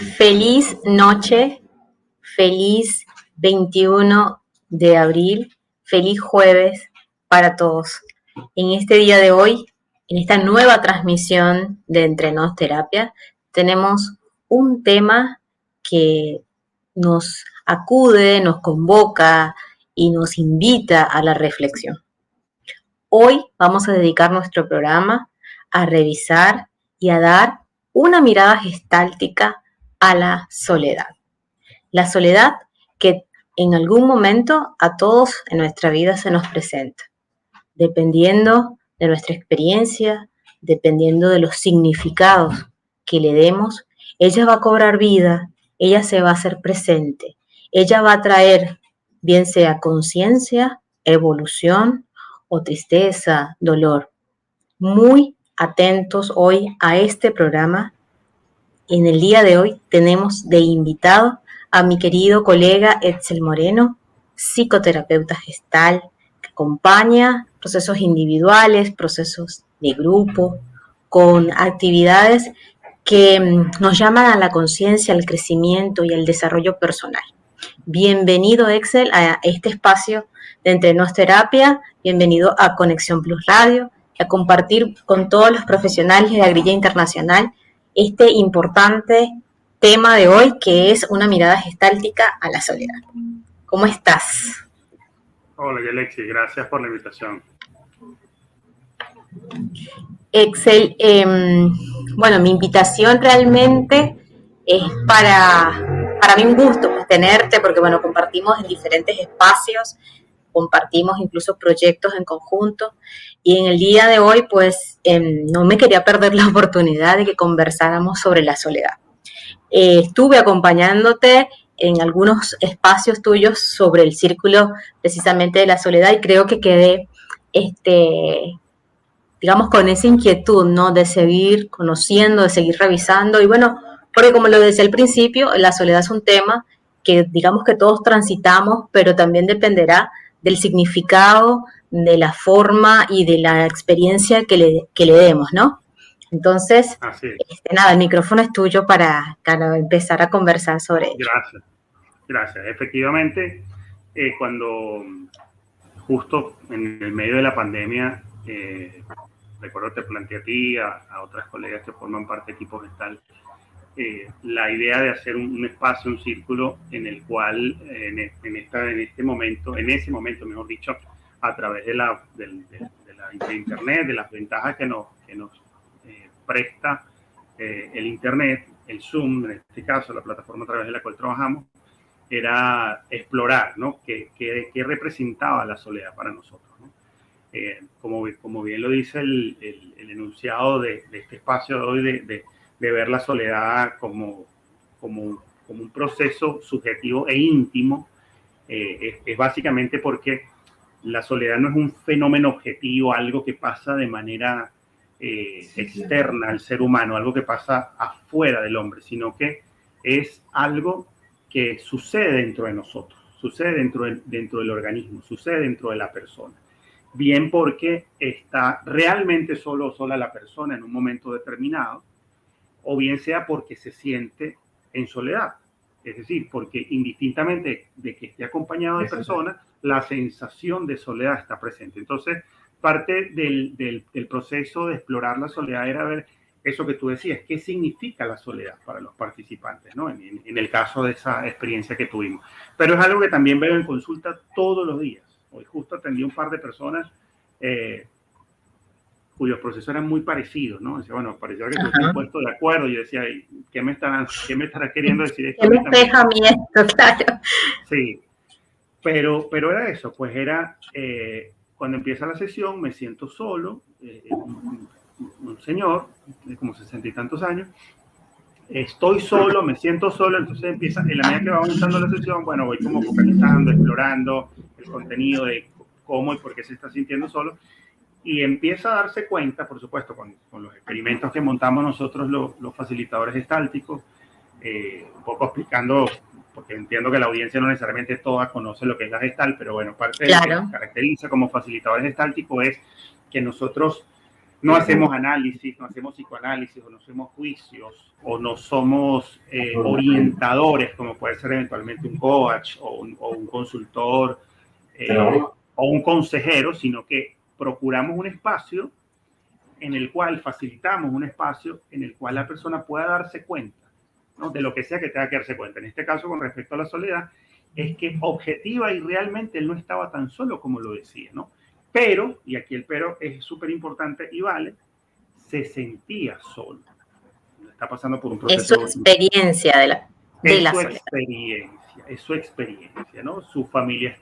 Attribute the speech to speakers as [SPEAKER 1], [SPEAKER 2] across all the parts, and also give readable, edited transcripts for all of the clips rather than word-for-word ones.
[SPEAKER 1] Feliz noche, feliz 21 de abril, feliz jueves para todos. En este día de hoy, en esta nueva transmisión de Entre Nos Terapia, tenemos un tema que nos acude, nos convoca y nos invita a la reflexión. Hoy vamos a dedicar nuestro programa a revisar y a dar una mirada gestáltica a la soledad. La soledad que en algún momento a todos en nuestra vida se nos presenta, dependiendo de nuestra experiencia, dependiendo de los significados que le demos, ella va a cobrar vida, ella se va a hacer presente, ella va a traer, bien sea conciencia, evolución o tristeza, dolor. Muy atentos hoy a este programa. En el día de hoy tenemos de invitado a mi querido colega Edsel Moreno, psicoterapeuta gestal, que acompaña procesos individuales, procesos de grupo, con actividades que nos llaman a la conciencia, al crecimiento y al desarrollo personal. Bienvenido, Edsel, a este espacio de Entre Nos Terapia, bienvenido a Conexión Plus Radio, a compartir con todos los profesionales de la grilla internacional este importante tema de hoy, que es una mirada gestáltica a la soledad. ¿Cómo estás?
[SPEAKER 2] Hola, Alexi, gracias por la invitación.
[SPEAKER 1] Excel, bueno, mi invitación realmente es para mí un gusto pues, tenerte, porque bueno, compartimos en diferentes espacios, compartimos incluso proyectos en conjunto, y en el día de hoy pues no me quería perder la oportunidad de que conversáramos sobre la soledad. Estuve acompañándote en algunos espacios tuyos sobre el círculo precisamente de la soledad y creo que quedé digamos, con esa inquietud, ¿no? De seguir conociendo, de seguir revisando. Y bueno, porque como lo decía al principio, la soledad es un tema que digamos que todos transitamos, pero también dependerá del significado, de la forma y de la experiencia que le demos, ¿no? Entonces, nada, el micrófono es tuyo para empezar a conversar sobre ello.
[SPEAKER 2] Gracias. Efectivamente, cuando justo en el medio de la pandemia, recuerdo te planteé a ti, a otras colegas que forman parte de equipo gestal, la idea de hacer un espacio, un círculo en el cual en ese momento, mejor dicho, a través de la internet, de las ventajas que nos presta el internet, el Zoom, en este caso, la plataforma a través de la cual trabajamos, era explorar, ¿no? ¿Qué representaba la soledad para nosotros, ¿no? Como bien lo dice el enunciado de este espacio de hoy, de ver la soledad como un proceso subjetivo e íntimo, es básicamente porque la soledad no es un fenómeno objetivo, algo que pasa de manera externa al ser humano, algo que pasa afuera del hombre, sino que es algo que sucede dentro de nosotros, sucede dentro del organismo, sucede dentro de la persona. Bien porque está realmente solo o sola la persona en un momento determinado, o bien sea porque se siente en soledad. Es decir, porque indistintamente de que esté acompañado de personas, la sensación de soledad está presente. Entonces, parte del proceso de explorar la soledad era ver eso que tú decías, qué significa la soledad para los participantes, ¿no? En el caso de esa experiencia que tuvimos. Pero es algo que también veo en consulta todos los días. Hoy justo atendí un par de personas cuyos procesos eran muy parecidos, ¿no? Decía, bueno, parecía que estoy puesto de acuerdo. Yo decía, ¿qué me estará queriendo decir esto?
[SPEAKER 1] ¿Qué me deja a mí esto? Claro.
[SPEAKER 2] Sí, pero era eso, pues era, cuando empieza la sesión me siento solo, un señor de como 60 y tantos años, estoy solo, me siento solo, entonces empieza, en la medida que va avanzando la sesión, bueno, voy como focalizando, explorando el contenido de cómo y por qué se está sintiendo solo, y empieza a darse cuenta, por supuesto, con los experimentos que montamos nosotros los facilitadores gestálticos, un poco explicando, porque entiendo que la audiencia no necesariamente toda conoce lo que es la gestal, pero bueno, parte de lo que nos caracteriza como facilitadores gestálticos es que nosotros no hacemos análisis, no hacemos psicoanálisis, o no hacemos juicios, o no somos orientadores, como puede ser eventualmente un coach o un consultor o un consejero, sino que procuramos un espacio en el cual facilitamos un espacio en el cual la persona pueda darse cuenta, ¿no?, de lo que sea que tenga que darse cuenta. En este caso, con respecto a la soledad, es que objetiva y realmente él no estaba tan solo como lo decía, ¿no? Pero, y aquí el pero es súper importante y vale, se sentía solo. Está pasando por un proceso.
[SPEAKER 1] Es su experiencia de la soledad.
[SPEAKER 2] Es su experiencia, ¿no? Su familia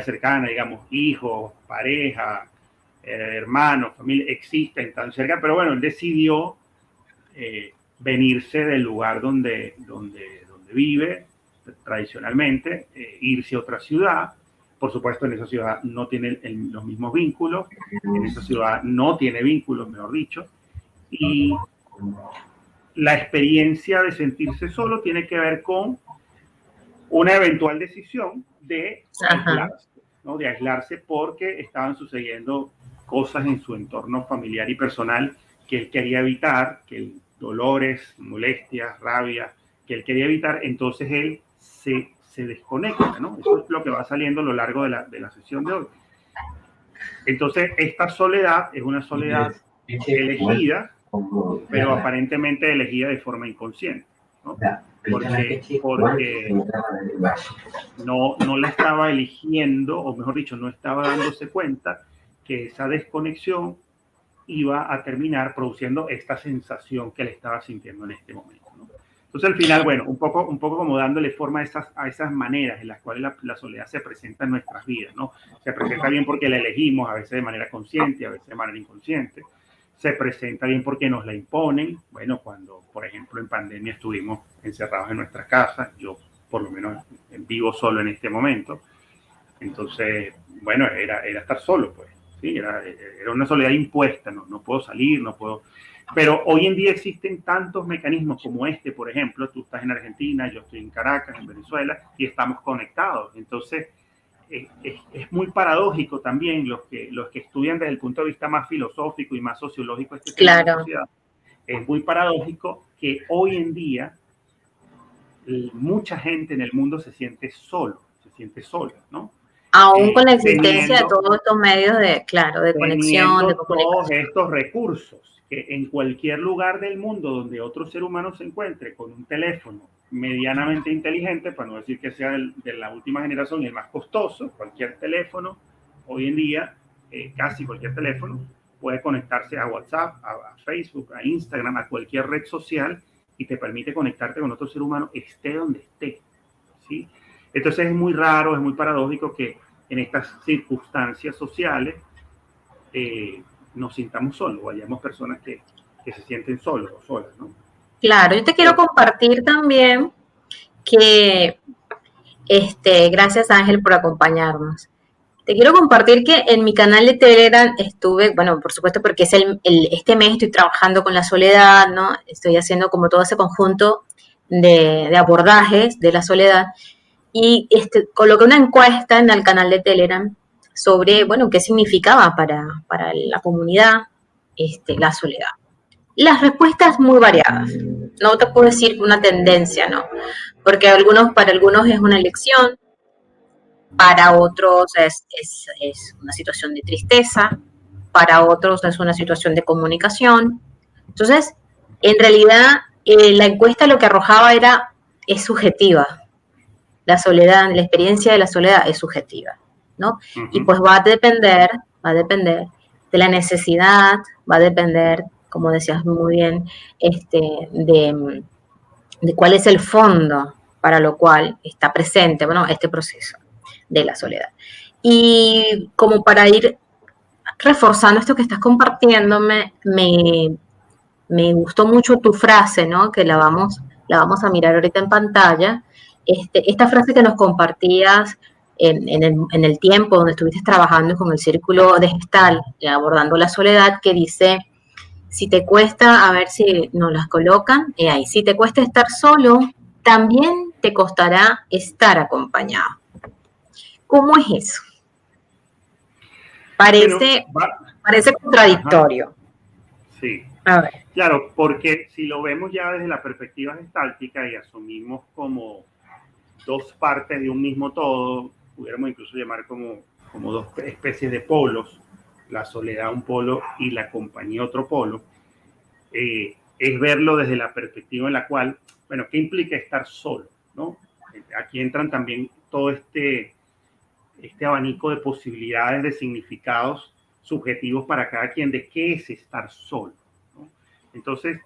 [SPEAKER 2] cercana, digamos, hijos, pareja, hermanos, familia, existen tan cerca, pero bueno, él decidió venirse del lugar donde vive tradicionalmente, irse a otra ciudad. Por supuesto, en esa ciudad no tiene los mismos vínculos, en esa ciudad no tiene vínculos, mejor dicho, y la experiencia de sentirse solo tiene que ver con una eventual decisión de aislarse, ¿no? De aislarse porque estaban sucediendo cosas en su entorno familiar y personal que él quería evitar, que dolores, molestias, rabia, que él quería evitar. Entonces él se desconecta, ¿no? Eso es lo que va saliendo a lo largo de la sesión de hoy. Entonces, esta soledad es una soledad elegida, pero aparentemente elegida de forma inconsciente, ¿no? Porque no la estaba eligiendo, o mejor dicho, no estaba dándose cuenta que esa desconexión iba a terminar produciendo esta sensación que le estaba sintiendo en este momento, ¿no? Entonces, al final, bueno, un poco como dándole forma a esas maneras en las cuales la soledad se presenta en nuestras vidas, ¿no? Se presenta bien porque la elegimos, a veces de manera consciente, a veces de manera inconsciente. Se presenta bien porque nos la imponen. Bueno, cuando, por ejemplo, en pandemia estuvimos encerrados en nuestras casas, yo por lo menos vivo solo en este momento. Entonces, bueno, era estar solo, pues. Sí, era una soledad impuesta, no puedo salir, no puedo. Pero hoy en día existen tantos mecanismos como este, por ejemplo, tú estás en Argentina, yo estoy en Caracas, en Venezuela, y estamos conectados. Entonces, es muy paradójico también los que estudian desde el punto de vista más filosófico y más sociológico este tema de la sociedad. Es muy paradójico que hoy en día mucha gente en el mundo se siente sola, ¿no?
[SPEAKER 1] Aún con la existencia de todos estos medios de conexión, de comunicación.
[SPEAKER 2] Todos estos recursos que en cualquier lugar del mundo donde otro ser humano se encuentre con un teléfono medianamente inteligente, para no decir que sea de la última generación y el más costoso, cualquier teléfono, hoy en día, casi cualquier teléfono, puede conectarse a WhatsApp, a Facebook, a Instagram, a cualquier red social y te permite conectarte con otro ser humano, esté donde esté, ¿sí? Entonces es muy raro, es muy paradójico que en estas circunstancias sociales nos sintamos solos, o hayamos personas que se sienten solos o solas, ¿no?
[SPEAKER 1] Claro, yo te quiero compartir también que, gracias Ángel por acompañarnos. Te quiero compartir que en mi canal de Telegram estuve, bueno, por supuesto porque es este mes estoy trabajando con la soledad, ¿no? Estoy haciendo como todo ese conjunto de abordajes de la soledad y coloqué una encuesta en el canal de Telegram sobre, bueno, qué significaba para la comunidad la soledad. Las respuestas muy variadas. No te puedo decir una tendencia, ¿no? Porque para algunos es una elección, para otros es una situación de tristeza, para otros es una situación de comunicación. Entonces, en realidad, la encuesta lo que arrojaba es subjetiva. La soledad, la experiencia de la soledad es subjetiva, ¿no? Uh-huh. Y pues va a depender de la necesidad, va a depender, como decías muy bien, de cuál es el fondo para lo cual está presente, bueno, este proceso de la soledad. Y como para ir reforzando esto que estás compartiéndome, me gustó mucho tu frase, ¿no? Que la vamos a mirar ahorita en pantalla. Esta frase que nos compartías en el tiempo donde estuviste trabajando con el círculo de Gestal, abordando la soledad, que dice, si te cuesta, a ver si nos las colocan, ahí, si te cuesta estar solo, también te costará estar acompañado. ¿Cómo es eso? Parece parece contradictorio.
[SPEAKER 2] Sí.
[SPEAKER 1] A ver.
[SPEAKER 2] Claro, porque si lo vemos ya desde la perspectiva gestáltica y asumimos como dos partes de un mismo todo, pudiéramos incluso llamar como dos especies de polos, la soledad un polo y la compañía otro polo, es verlo desde la perspectiva en la cual, bueno, ¿qué implica estar solo? ¿No? Aquí entran también todo este abanico de posibilidades, de significados subjetivos para cada quien, de qué es estar solo, ¿no? Entonces,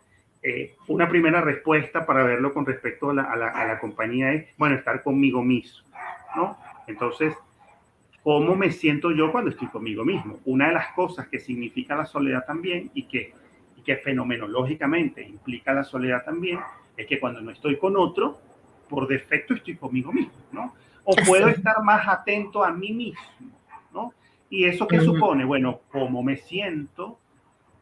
[SPEAKER 2] una primera respuesta para verlo con respecto a la compañía es, bueno, estar conmigo mismo, ¿no? Entonces, ¿cómo me siento yo cuando estoy conmigo mismo? Una de las cosas que significa la soledad también y que fenomenológicamente implica la soledad también es que cuando no estoy con otro, por defecto estoy conmigo mismo, ¿no? O puedo estar más atento a mí mismo, ¿no? ¿Y eso qué supone? Bueno, cómo me siento,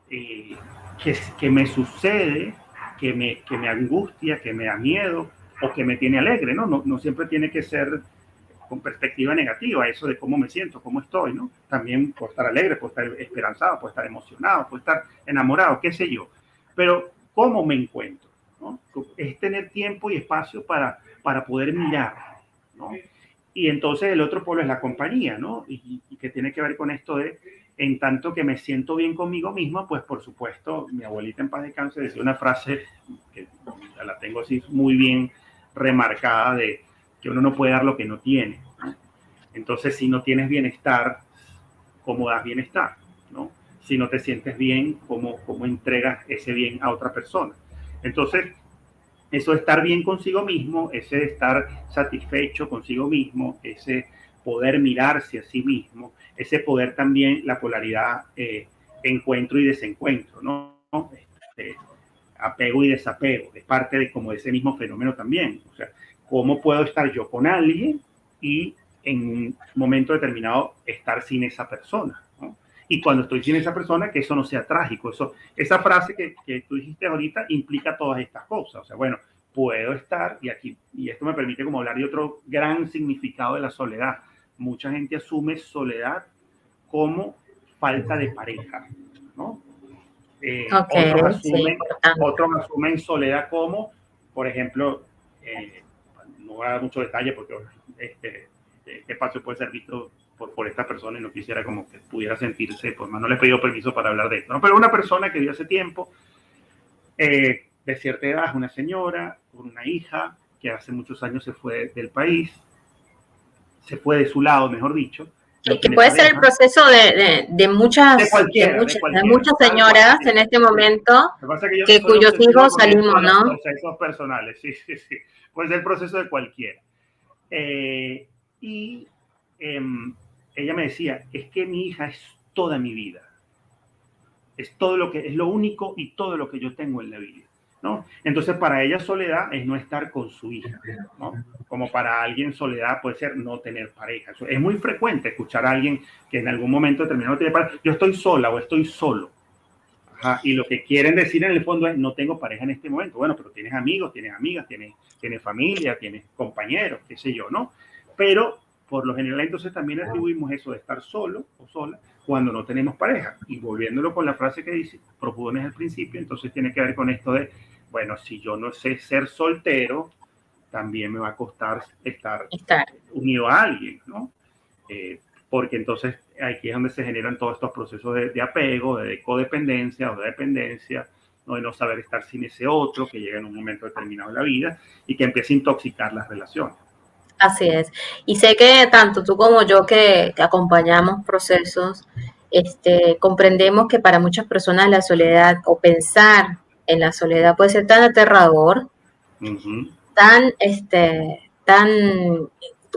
[SPEAKER 2] que me sucede, que me angustia, que me da miedo o que me tiene alegre, ¿no? No siempre tiene que ser con perspectiva negativa, eso de cómo me siento, cómo estoy, ¿no? También puedo estar alegre, puedo estar esperanzado, puedo estar emocionado, puedo estar enamorado, qué sé yo. Pero cómo me encuentro, ¿no? Es tener tiempo y espacio para poder mirar, ¿no? Y entonces el otro polo es la compañía, ¿no? Y que tiene que ver con esto de, en tanto que me siento bien conmigo mismo, pues por supuesto, mi abuelita en paz descanse decía una frase que la tengo así muy bien remarcada de que uno no puede dar lo que no tiene, ¿no? Entonces, si no tienes bienestar, ¿cómo das bienestar? ¿No? Si no te sientes bien, ¿cómo entregas ese bien a otra persona? Entonces, eso de estar bien consigo mismo, ese de estar satisfecho consigo mismo, ese poder mirarse a sí mismo, ese poder también, la polaridad encuentro y desencuentro, ¿no? Apego y desapego, es parte de como ese mismo fenómeno también. O sea, ¿cómo puedo estar yo con alguien y en un momento determinado estar sin esa persona, ¿no? Y cuando estoy sin esa persona, que eso no sea trágico. Esa frase que tú dijiste ahorita implica todas estas cosas. O sea, bueno, puedo estar, y esto me permite como hablar de otro gran significado de la soledad. Mucha gente asume soledad como falta de pareja, ¿no? Otros asumen soledad como, por ejemplo, no voy a dar mucho detalle porque este espacio puede ser visto por esta persona y no quisiera como que pudiera sentirse, pues más no le he pedido permiso para hablar de esto, ¿no? Pero una persona que vivió hace tiempo, de cierta edad, una señora con una hija que hace muchos años se fue del país, se fue de su lado, mejor dicho.
[SPEAKER 1] Que puede ser el proceso de muchas señoras en este momento que cuyos hijos salimos, ¿no?
[SPEAKER 2] Procesos personales, sí. Puede ser el proceso de cualquiera. Ella me decía, es que mi hija es toda mi vida. Es lo único y todo lo que yo tengo en la vida, ¿no? Entonces, para ella soledad es no estar con su hija, ¿no? Como para alguien soledad puede ser no tener pareja. Es muy frecuente escuchar a alguien que en algún momento determinado tiene pareja. Yo estoy sola o estoy solo. Ajá, y lo que quieren decir en el fondo es no tengo pareja en este momento. Bueno, pero tienes amigos, tienes amigas, tienes familia, tienes compañeros, qué sé yo, ¿no? Pero por lo general entonces también atribuimos eso de estar solo o sola cuando no tenemos pareja. Y volviéndolo con la frase que dice, propones al principio, entonces tiene que ver con esto de, bueno, si yo no sé ser soltero, también me va a costar estar unido a alguien, ¿no? Porque entonces aquí es donde se generan todos estos procesos de apego, de codependencia o de dependencia, ¿no? De no saber estar sin ese otro que llega en un momento determinado de la vida y que empieza a intoxicar las relaciones.
[SPEAKER 1] Así es. Y sé que tanto tú como yo que acompañamos procesos, comprendemos que para muchas personas la soledad o pensar en la soledad puede ser tan aterrador, tan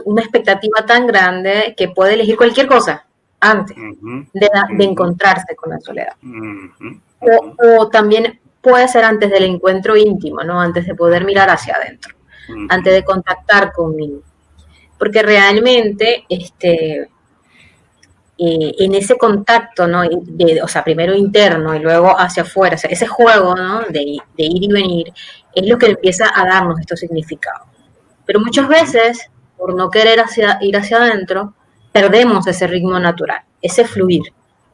[SPEAKER 1] una expectativa tan grande que puede elegir cualquier cosa antes de encontrarse con la soledad. O también puede ser antes del encuentro íntimo, ¿no? Antes de poder mirar hacia adentro, antes de contactar conmigo. Porque realmente, en ese contacto, ¿no? O sea, primero interno y luego hacia afuera, o sea, ese juego, ¿no? De ir y venir, es lo que empieza a darnos estos significados. Pero muchas veces, por no querer ir hacia adentro, perdemos ese ritmo natural, ese fluir.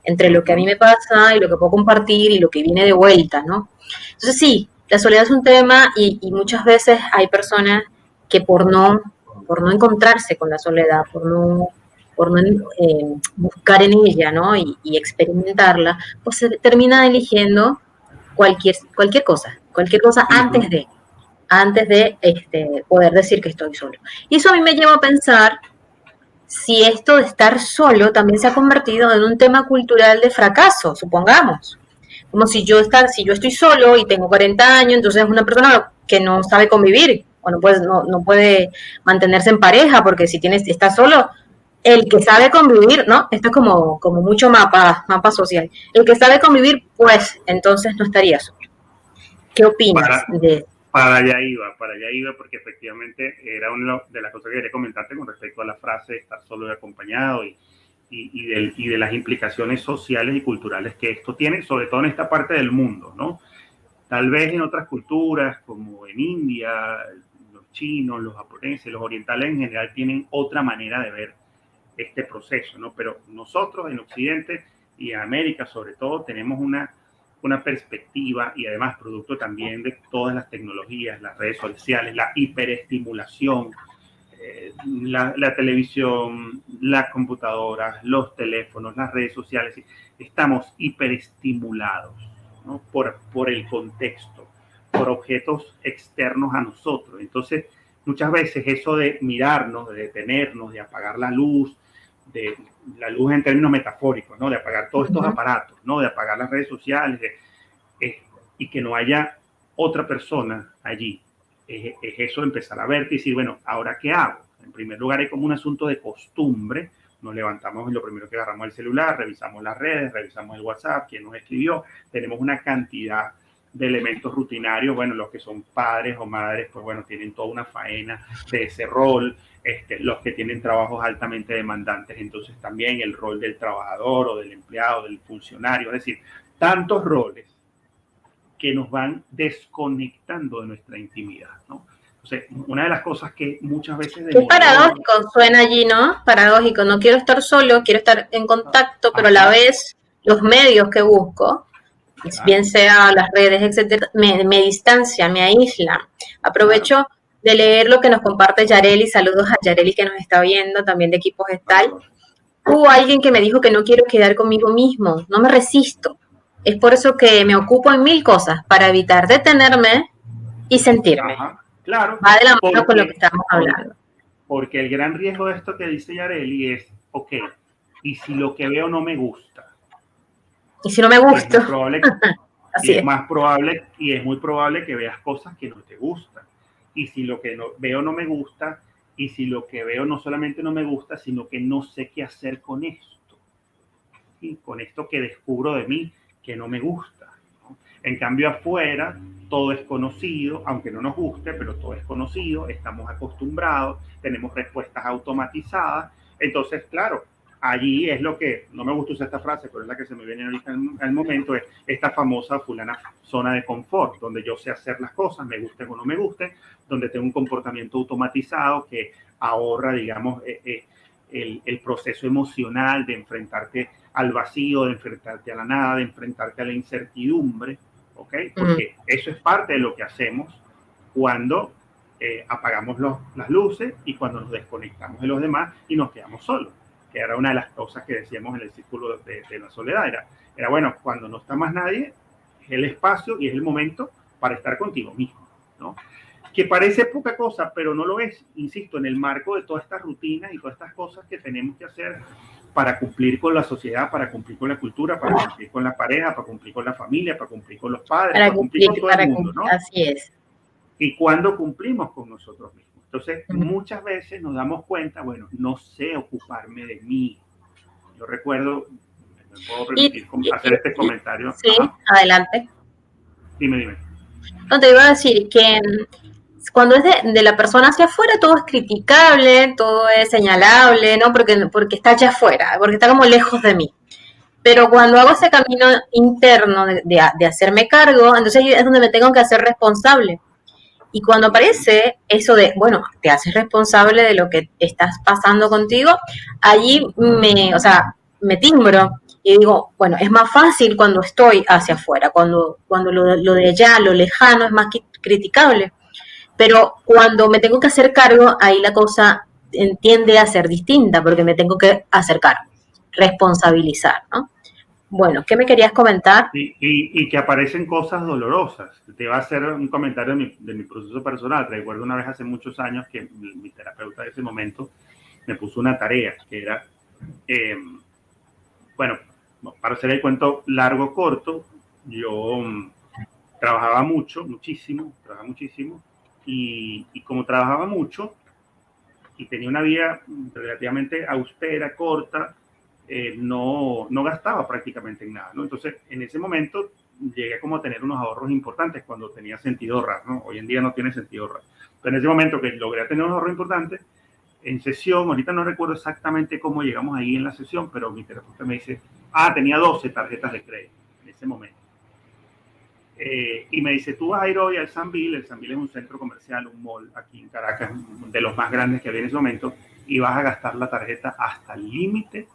[SPEAKER 1] entre lo que a mí me pasa y lo que puedo compartir y lo que viene de vuelta, ¿no? Entonces sí, la soledad es un tema y muchas veces hay personas que por no encontrarse con la soledad, por no buscar en ella, ¿no? Y experimentarla, pues se termina eligiendo cualquier cosa antes de poder decir que estoy solo. Y eso a mí me lleva a pensar si esto de estar solo también se ha convertido en un tema cultural de fracaso, supongamos. Como si yo estoy solo y tengo 40 años, entonces es una persona que no sabe convivir o no puede mantenerse en pareja, porque si está solo, el que sabe convivir, ¿no? Esto es como mucho mapa social. El que sabe convivir, pues entonces no estaría solo. ¿Qué opinas de eso?
[SPEAKER 2] Para allá iba, porque efectivamente era una de las cosas que quería comentarte con respecto a la frase de estar solo y acompañado y de las implicaciones sociales y culturales que esto tiene, sobre todo en esta parte del mundo, ¿no? Tal vez en otras culturas, como en India, los chinos, los japoneses, los orientales en general tienen otra manera de ver este proceso, ¿no? Pero nosotros en Occidente y en América sobre todo tenemos una perspectiva y además producto también de todas las tecnologías, las redes sociales, la hiperestimulación, la televisión, las computadoras, los teléfonos, las redes sociales. Estamos hiperestimulados, ¿no? por el contexto, por objetos externos a nosotros. Entonces, muchas veces eso de mirarnos, de detenernos, de apagar la luz en términos metafóricos, ¿no? De apagar todos estos aparatos, ¿no? De apagar las redes sociales, y que no haya otra persona allí. Es eso, empezar a verte y decir, bueno, ¿ahora qué hago? En primer lugar, hay como un asunto de costumbre. Nos levantamos y lo primero que agarramos el celular, revisamos las redes, revisamos el WhatsApp, quién nos escribió. Tenemos una cantidad de elementos rutinarios. Bueno, los que son padres o madres, pues bueno, tienen toda una faena de ese rol. Los que tienen trabajos altamente demandantes, entonces también el rol del trabajador o del empleado, del funcionario, es decir, tantos roles que nos van desconectando de nuestra intimidad, ¿no? Entonces, una de las cosas que muchas veces...
[SPEAKER 1] Qué paradójico suena allí, ¿no? Paradójico, no quiero estar solo, quiero estar en contacto, pero a la vez los medios que busco, bien sea las redes, etcétera, me distancian, me aíslan. Aprovecho de leer lo que nos comparte Yareli. Saludos a Yareli que nos está viendo, también de Equipo Gestal. Hubo alguien que me dijo que no quiero quedar conmigo mismo, no me resisto. Es por eso que me ocupo en 1000 cosas, para evitar detenerme y sentirme.
[SPEAKER 2] Claro.
[SPEAKER 1] Va de la mano con lo que estamos hablando.
[SPEAKER 2] Porque el gran riesgo de esto que dice Yareli es, ok, ¿y si lo que veo no me gusta?
[SPEAKER 1] ¿Y si no me gusta?
[SPEAKER 2] Es muy probable que veas cosas que no te gustan. Y si lo que veo no me gusta, y si lo que veo no solamente no me gusta, sino que no sé qué hacer con esto. ¿Sí? Con esto que descubro de mí, que no me gusta, ¿no? En cambio afuera todo es conocido, aunque no nos guste, pero todo es conocido, estamos acostumbrados, tenemos respuestas automatizadas. Entonces, claro, allí es lo que, no me gusta usar esta frase, pero es la que se me viene ahorita al momento, es esta famosa fulana zona de confort, donde yo sé hacer las cosas, me gusten o no me gusten, donde tengo un comportamiento automatizado que ahorra, digamos, el proceso emocional de enfrentarte al vacío, de enfrentarte a la nada, de enfrentarte a la incertidumbre, ¿ok? Porque eso es parte de lo que hacemos cuando apagamos las luces y cuando nos desconectamos de los demás y nos quedamos solos, que era una de las cosas que decíamos en el círculo de la soledad. Era bueno, cuando no está más nadie, es el espacio y es el momento para estar contigo mismo, ¿no? Que parece poca cosa, pero no lo es, insisto, en el marco de todas estas rutinas y todas estas cosas que tenemos que hacer para cumplir con la sociedad, para cumplir con la cultura, para cumplir con la pareja, para cumplir con la familia, para cumplir con los padres, para cumplir con todo el mundo, ¿no?
[SPEAKER 1] Así es.
[SPEAKER 2] Y cuando cumplimos con nosotros mismos. Entonces, muchas veces nos damos cuenta, bueno, no sé ocuparme de mí. Yo recuerdo, me puedo permitir hacer este comentario.
[SPEAKER 1] Sí, adelante.
[SPEAKER 2] Dime.
[SPEAKER 1] No, te iba a decir que cuando es de la persona hacia afuera, todo es criticable, todo es señalable, ¿no? Porque está allá afuera, porque está como lejos de mí. Pero cuando hago ese camino interno de hacerme cargo, entonces es donde me tengo que hacer responsable. Y cuando aparece eso de, bueno, te haces responsable de lo que estás pasando contigo, allí me timbro Y digo, bueno, es más fácil cuando estoy hacia afuera, cuando lo de allá, lo lejano es más criticable. Pero cuando me tengo que hacer cargo, ahí la cosa tiende a ser distinta, porque me tengo que hacer cargo, responsabilizar, ¿no? Bueno, ¿qué me querías comentar?
[SPEAKER 2] Y que aparecen cosas dolorosas. Te iba a hacer un comentario de mi proceso personal. Recuerdo una vez hace muchos años que mi terapeuta de ese momento me puso una tarea que era, bueno, para hacer el cuento largo o corto, yo trabajaba muchísimo, y como trabajaba mucho y tenía una vida relativamente austera, corta, no gastaba prácticamente en nada, ¿no? Entonces, en ese momento llegué como a tener unos ahorros importantes cuando tenía sentido ahorrar, ¿no? Hoy en día no tiene sentido ahorrar. Pero en ese momento que logré tener unos ahorros importantes, en sesión, ahorita no recuerdo exactamente cómo llegamos ahí en la sesión, pero mi terapeuta me dice, tenía 12 tarjetas de crédito en ese momento. Y me dice, tú vas a ir hoy al Sambil. El Sambil es un centro comercial, un mall aquí en Caracas, de los más grandes que había en ese momento, y vas a gastar la tarjeta hasta el límite,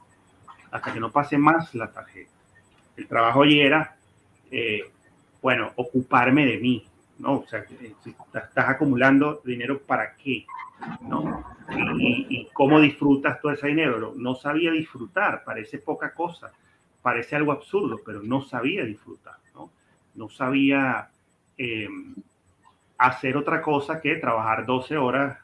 [SPEAKER 2] hasta que no pase más la tarjeta. El trabajo hoy era, bueno, ocuparme de mí, ¿no? O sea, si estás acumulando dinero, ¿para qué? ¿No? Y cómo disfrutas todo ese dinero. No sabía disfrutar, parece poca cosa, parece algo absurdo, pero no sabía disfrutar, ¿no? No sabía hacer otra cosa que trabajar 12 horas,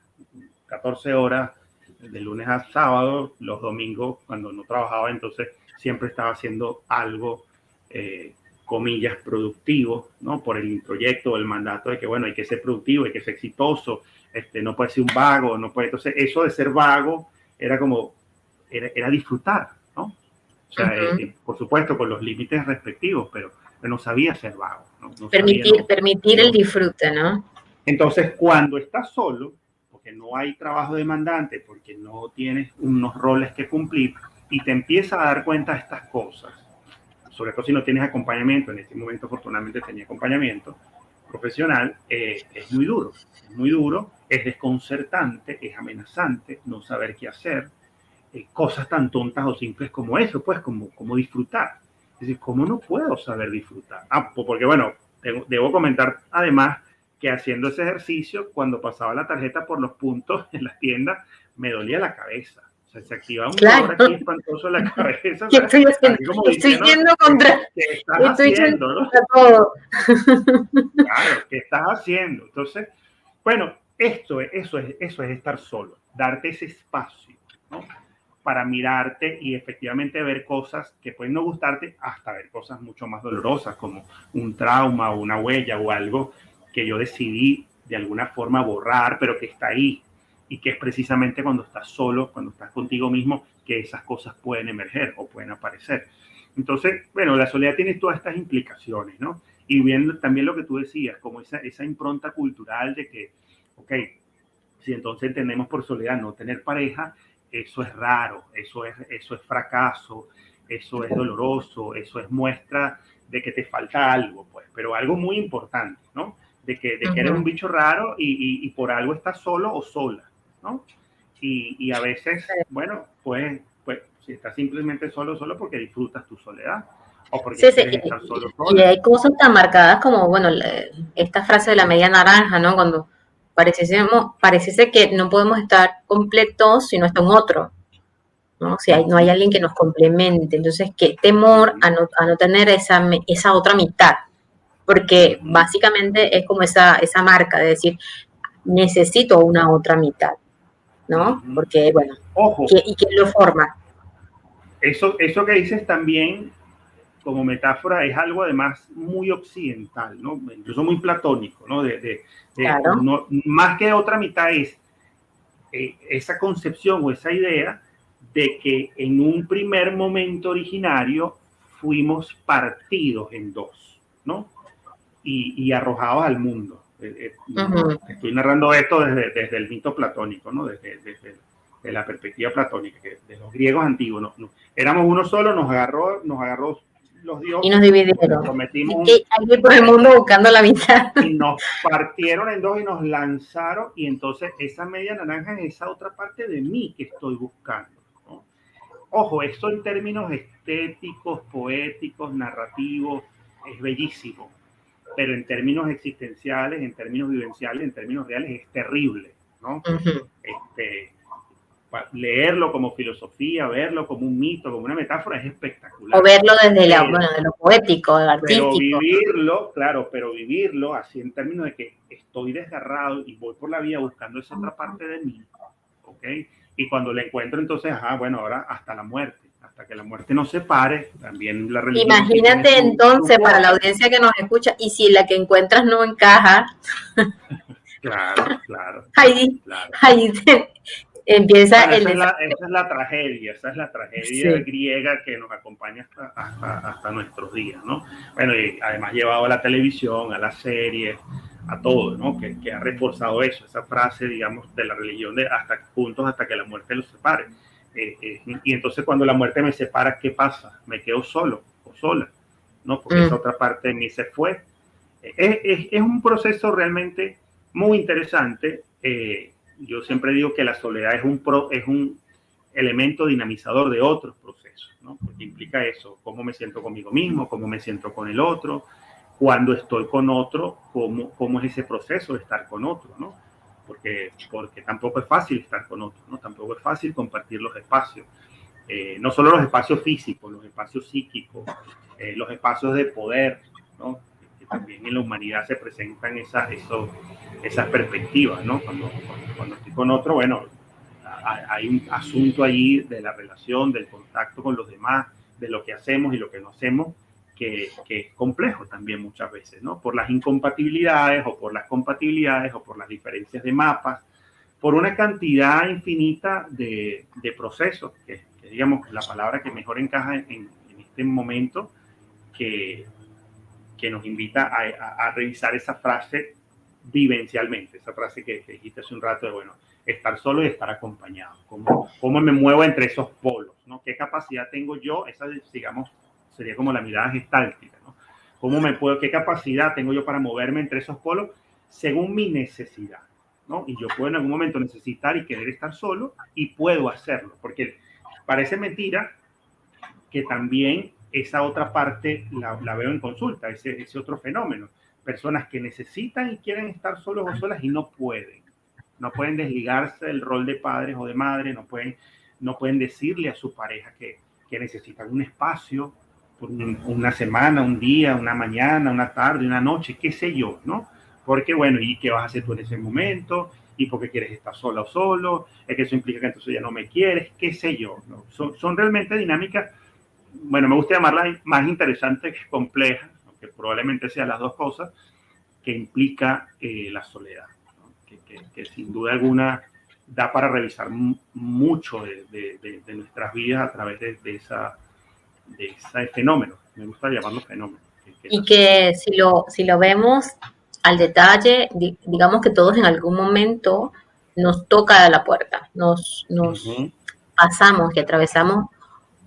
[SPEAKER 2] 14 horas, de lunes a sábado, los domingos cuando no trabajaba, entonces siempre estaba haciendo algo, comillas, productivo, ¿no? Por el proyecto, el mandato de que, bueno, hay que ser productivo, hay que ser exitoso, no puede ser un vago, no puede. Entonces, eso de ser vago era como, era disfrutar, ¿no? O sea, por supuesto, con los límites respectivos, pero no sabía ser vago, ¿no? No
[SPEAKER 1] Permitir el disfrute, ¿no?
[SPEAKER 2] Entonces, cuando estás solo, porque no hay trabajo demandante, porque no tienes unos roles que cumplir, y te empiezas a dar cuenta de estas cosas, sobre todo si no tienes acompañamiento, en este momento afortunadamente tenía acompañamiento profesional, es muy duro, es desconcertante, es amenazante, no saber qué hacer, cosas tan tontas o simples como eso, pues como disfrutar. Es decir, ¿cómo no puedo saber disfrutar? Porque bueno, debo comentar además que haciendo ese ejercicio, cuando pasaba la tarjeta por los puntos en las tiendas, me dolía la cabeza. O sea, se activaba un dolor aquí espantoso en la cabeza.
[SPEAKER 1] ¿Qué estoy haciendo?
[SPEAKER 2] Como estoy
[SPEAKER 1] diciendo, yendo contra...
[SPEAKER 2] ¿Qué estás haciendo? ¿No?
[SPEAKER 1] Todo.
[SPEAKER 2] Claro, ¿qué estás haciendo? Entonces, bueno, eso es estar solo, darte ese espacio, ¿no? Para mirarte y efectivamente ver cosas que pueden no gustarte, hasta ver cosas mucho más dolorosas, como un trauma o una huella o algo que yo decidí de alguna forma borrar, pero que está ahí, y que es precisamente cuando estás solo, cuando estás contigo mismo, que esas cosas pueden emerger o pueden aparecer. Entonces, bueno, la soledad tiene todas estas implicaciones, ¿no? Y viendo también lo que tú decías, como esa impronta cultural de que, ok, si entonces entendemos por soledad no tener pareja, eso es raro, eso es fracaso, eso es doloroso, eso es muestra de que te falta algo, pues, pero algo muy importante, ¿no? De que eres un bicho raro y por algo estás solo o sola, ¿no? Y a veces, bueno, pues si estás simplemente solo porque disfrutas tu soledad o porque quieres estar solo.
[SPEAKER 1] Y hay cosas tan marcadas como, bueno, esta frase de la media naranja, ¿no? Cuando pareciese que no podemos estar completos si no está un otro, ¿no? Si no hay alguien que nos complemente. Entonces, qué temor a no tener esa otra mitad, porque básicamente es como esa marca de decir, necesito una otra mitad, ¿no? Porque, bueno,
[SPEAKER 2] ojo,
[SPEAKER 1] ¿y quién lo forma?
[SPEAKER 2] Eso que dices también como metáfora es algo además muy occidental, ¿no? Incluso muy platónico, ¿no?
[SPEAKER 1] Claro.
[SPEAKER 2] No, más que otra mitad es esa concepción o esa idea de que en un primer momento originario fuimos partidos en dos, ¿no? Y arrojados al mundo. Estoy narrando esto desde el mito platónico, ¿no? Desde la perspectiva platónica, de los griegos antiguos. ¿No? Éramos uno solo, nos agarró los dioses.
[SPEAKER 1] Y nos dividieron.
[SPEAKER 2] Y
[SPEAKER 1] hay por el mundo buscando la mitad.
[SPEAKER 2] Y nos partieron en dos y nos lanzaron, y entonces esa media naranja es esa otra parte de mí que estoy buscando, ¿no? Ojo, esto en términos estéticos, poéticos, narrativos, es bellísimo, pero en términos existenciales, en términos vivenciales, en términos reales, es terrible, ¿no?
[SPEAKER 1] Ujú.
[SPEAKER 2] Leerlo como filosofía, verlo como un mito, como una metáfora, es espectacular.
[SPEAKER 1] O verlo desde
[SPEAKER 2] Pero,
[SPEAKER 1] de lo poético, de lo
[SPEAKER 2] pero
[SPEAKER 1] artístico.
[SPEAKER 2] vivirlo, claro, pero vivirlo así en términos de que estoy desgarrado y voy por la vida buscando esa otra parte de mí, ¿ok? Y cuando la encuentro, entonces, bueno, ahora hasta la muerte, hasta que la muerte nos separe, también la religión sí tiene
[SPEAKER 1] Imagínate
[SPEAKER 2] su
[SPEAKER 1] entonces, para la
[SPEAKER 2] cosa.
[SPEAKER 1] audiencia que nos escucha, y si la que encuentras no encaja,
[SPEAKER 2] Claro, claro,
[SPEAKER 1] ahí,
[SPEAKER 2] claro.
[SPEAKER 1] ahí empieza
[SPEAKER 2] Bueno,
[SPEAKER 1] el
[SPEAKER 2] esa es la tragedia, esa es la tragedia
[SPEAKER 1] sí.
[SPEAKER 2] griega que nos acompaña hasta nuestros días, ¿no? Bueno, y además llevado a la televisión, a las series, a todo, ¿no? Que ha reforzado eso, esa frase, digamos, de la religión de hasta juntos hasta que la muerte los separe. Y entonces cuando la muerte me separa, ¿qué pasa? Me quedo solo o sola, ¿no? Porque esa otra parte de mí se fue. Es un proceso realmente muy interesante. Yo siempre digo que la soledad es un elemento dinamizador de otros procesos, ¿no? Porque implica eso, cómo me siento conmigo mismo, cómo me siento con el otro, cuando estoy con otro, cómo es ese proceso de estar con otro, ¿no? Porque tampoco es fácil estar con otro, ¿no? Tampoco es fácil compartir los espacios. No solo los espacios físicos, los espacios psíquicos, los espacios de poder, ¿no? Que también en la humanidad se presentan esas perspectivas, ¿no? Cuando estoy con otro, bueno, hay un asunto allí de la relación, del contacto con los demás, de lo que hacemos y lo que no hacemos, que es complejo también muchas veces, ¿no? Por las incompatibilidades o por las compatibilidades o por las diferencias de mapas, por una cantidad infinita de procesos, que digamos la palabra que mejor encaja en este momento, que, que nos invita a revisar esa frase vivencialmente, esa frase que dijiste hace un rato de, bueno, estar solo y estar acompañado, cómo me muevo entre esos polos, ¿no? ¿Qué capacidad tengo yo? Esa, digamos, sería como la mirada gestáltica, ¿no? ¿Qué capacidad tengo yo para moverme entre esos polos según mi necesidad? ¿No? Y yo puedo en algún momento necesitar y querer estar solo y puedo hacerlo, porque parece mentira que también esa otra parte la veo en consulta, ese otro fenómeno. Personas que necesitan y quieren estar solos o solas y no pueden. No pueden desligarse del rol de padres o de madres, no pueden decirle a su pareja que necesitan un espacio por una semana, un día, una mañana, una tarde, una noche, qué sé yo, ¿no? Porque, bueno, ¿y qué vas a hacer tú en ese momento? ¿Y por qué quieres estar sola o solo? Es que eso implica que entonces ya no me quieres, qué sé yo, ¿no? Son realmente dinámicas, bueno, me gusta llamarlas más interesantes que complejas, aunque probablemente sean las dos cosas, que implica la soledad, ¿no? Que sin duda alguna da para revisar mucho de nuestras vidas a través de ese fenómeno. Me gusta llamarlo fenómeno.
[SPEAKER 1] Y que si lo vemos al detalle, digamos que todos en algún momento nos toca la puerta, nos
[SPEAKER 2] Uh-huh.
[SPEAKER 1] pasamos y atravesamos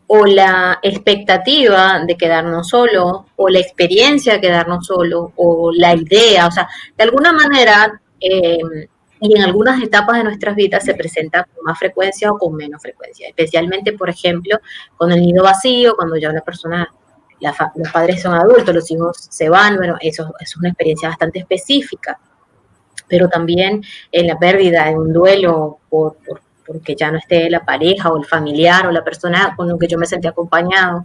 [SPEAKER 1] o la expectativa de quedarnos solos, o la experiencia de quedarnos solos, o la idea, o sea, de alguna manera, y en algunas etapas de nuestras vidas se presenta con más frecuencia o con menos frecuencia, especialmente, por ejemplo, con el nido vacío, cuando ya una persona, los padres son adultos, los hijos se van, bueno, eso es una experiencia bastante específica, pero también en la pérdida, en un duelo porque ya no esté la pareja o el familiar o la persona con la que yo me sentí acompañada,